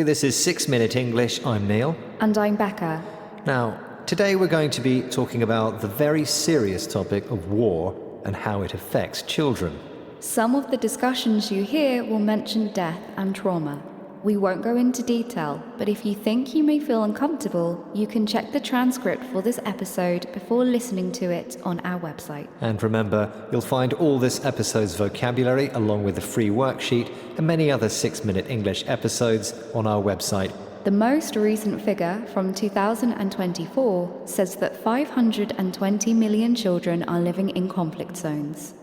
This is 6 Minute English. I'm Neil. And I'm Becca. Now, today we're going to be talking about the very serious topic of war and how it affects children. Some of the discussions you hear will mention death and trauma. We won't go into detail, but if you think you may feel uncomfortable, you can check the transcript for this episode before listening to it on our website. And remember, you'll find all this episode's vocabulary along with a free worksheet and many other 6 Minute English episodes on our website. The most recent figure from 2024 says that 520 million children are living in conflict zones.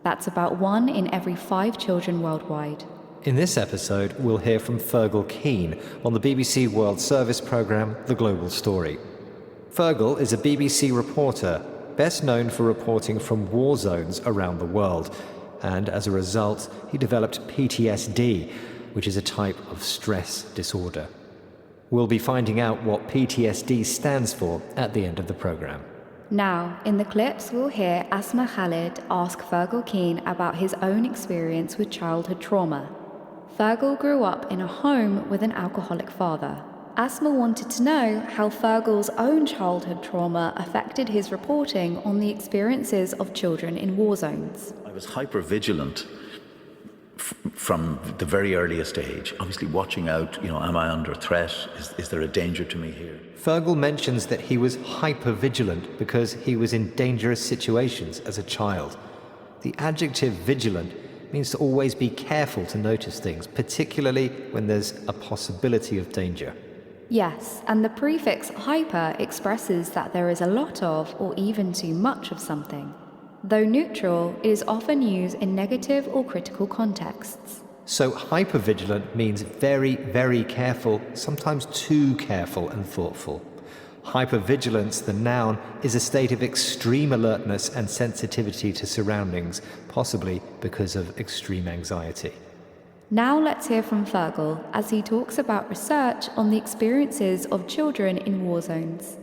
That's about 1 in every 5 children worldwide. In this episode, we'll hear from Fergal Keane on the BBC World Service programme The Global Story. Fergal is a BBC reporter, best known for reporting from war zones around the world, and as a result, he developed PTSD, which is a type of stress disorder. We'll be finding out what PTSD stands for at the end of the programme. Now, in the clips, we'll hear Asma Khalid ask Fergal Keane about his own experience with childhood trauma. Fergal grew up in a home with an alcoholic father. Asma wanted to know how Fergal's own childhood trauma affected his reporting on the experiences of children in war zones. I was hyper-vigilant from the very earliest age, obviously watching out, am I under threat? Is there a danger to me here? Fergal mentions that he was hyper-vigilant because he was in dangerous situations as a child. The adjective vigilant means to always be careful to notice things, particularly when there's a possibility of danger. Yes, and the prefix hyper expresses that there is a lot of or even too much of something. Though neutral, it is often used in negative or critical contexts. So hypervigilant means very, very careful, sometimes too careful and thoughtful. Hypervigilance, the noun, is a state of extreme alertness and sensitivity to surroundings, possibly because of extreme anxiety. Now let's hear from Fergal as he talks about research on the experiences of children in war zones.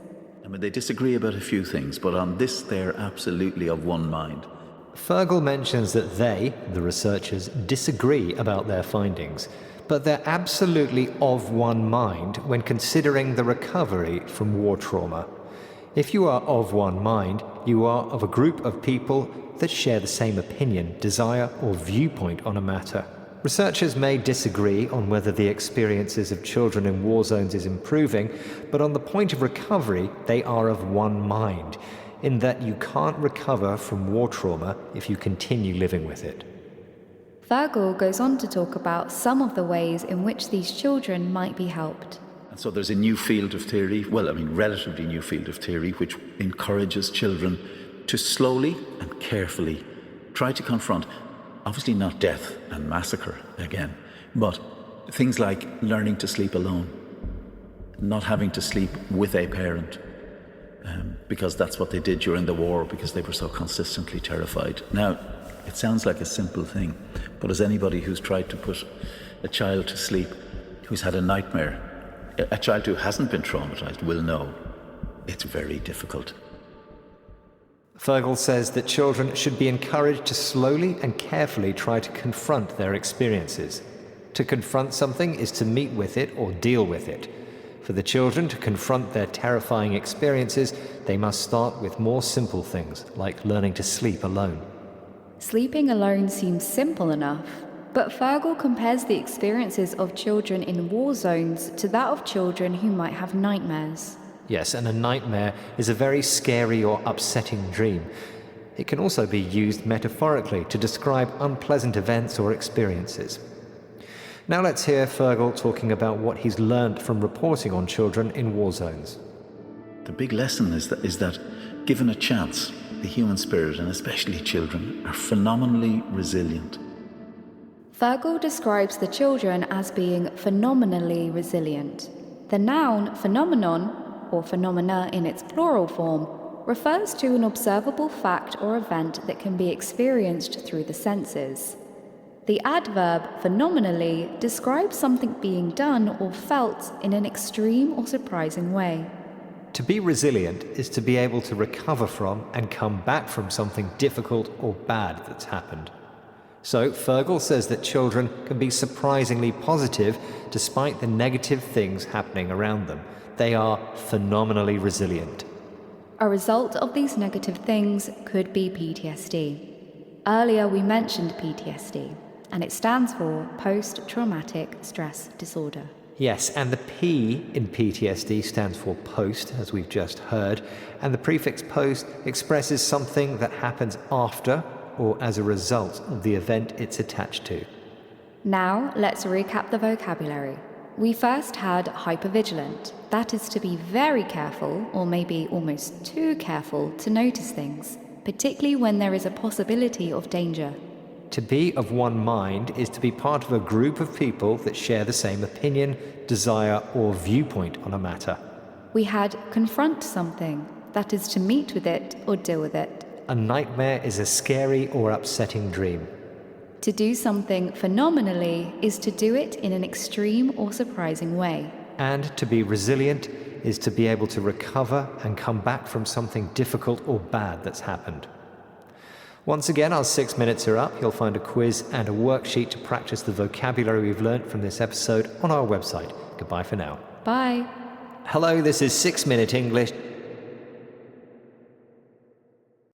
They disagree about a few things, but on this they're absolutely of one mind. Fergal mentions that they, the researchers, disagree about their findings, but they're absolutely of one mind when considering the recovery from war trauma. If you are of one mind, you are of a group of people that share the same opinion, desire, or viewpoint on a matter. Researchers may disagree on whether the experiences of children in war zones is improving, but on the point of recovery, they are of one mind, in that you can't recover from war trauma if you continue living with it. Fergal goes on to talk about some of the ways in which these children might be helped. And so there's a new field of theory, relatively new field of theory, which encourages children to slowly and carefully try to confront, obviously not death and massacre again, but things like learning to sleep alone, not having to sleep with a parent, because that's what they did during the war, because they were so consistently terrified. Now, it sounds like a simple thing, but as anybody who's tried to put a child to sleep, who's had a nightmare, a child who hasn't been traumatized will know it's very difficult. Fergal says that children should be encouraged to slowly and carefully try to confront their experiences. To confront something is to meet with it or deal with it. For the children to confront their terrifying experiences, they must start with more simple things, like learning to sleep alone. Sleeping alone seems simple enough, but Fergal compares the experiences of children in war zones to that of children who might have nightmares. Yes, and a nightmare is a very scary or upsetting dream. It can also be used metaphorically to describe unpleasant events or experiences. Now let's hear Fergal talking about what he's learned from reporting on children in war zones. The big lesson is that given a chance, the human spirit, and especially children, are phenomenally resilient. Fergal describes the children as being phenomenally resilient. The noun phenomenon, or phenomena in its plural form, refers to an observable fact or event that can be experienced through the senses. The adverb phenomenally describes something being done or felt in an extreme or surprising way. To be resilient is to be able to recover from and come back from something difficult or bad that's happened. So Fergal says that children can be surprisingly positive despite the negative things happening around them. They are phenomenally resilient. A result of these negative things could be PTSD. Earlier we mentioned PTSD, and it stands for Post-Traumatic Stress Disorder. Yes, and the P in PTSD stands for post, as we've just heard, and the prefix post expresses something that happens after or as a result of the event it's attached to. Now let's recap the vocabulary. We first had hypervigilant. That is to be very careful, or maybe almost too careful, to notice things, particularly when there is a possibility of danger. To be of one mind is to be part of a group of people that share the same opinion, desire, or viewpoint on a matter. We had confront something. That is to meet with it or deal with it. A nightmare is a scary or upsetting dream. To do something phenomenally is to do it in an extreme or surprising way. And to be resilient is to be able to recover and come back from something difficult or bad that's happened. Once again, our 6 minutes are up. You'll find a quiz and a worksheet to practice the vocabulary we've learnt from this episode on our website. Goodbye for now. Bye. Hello, this is 6 Minute English.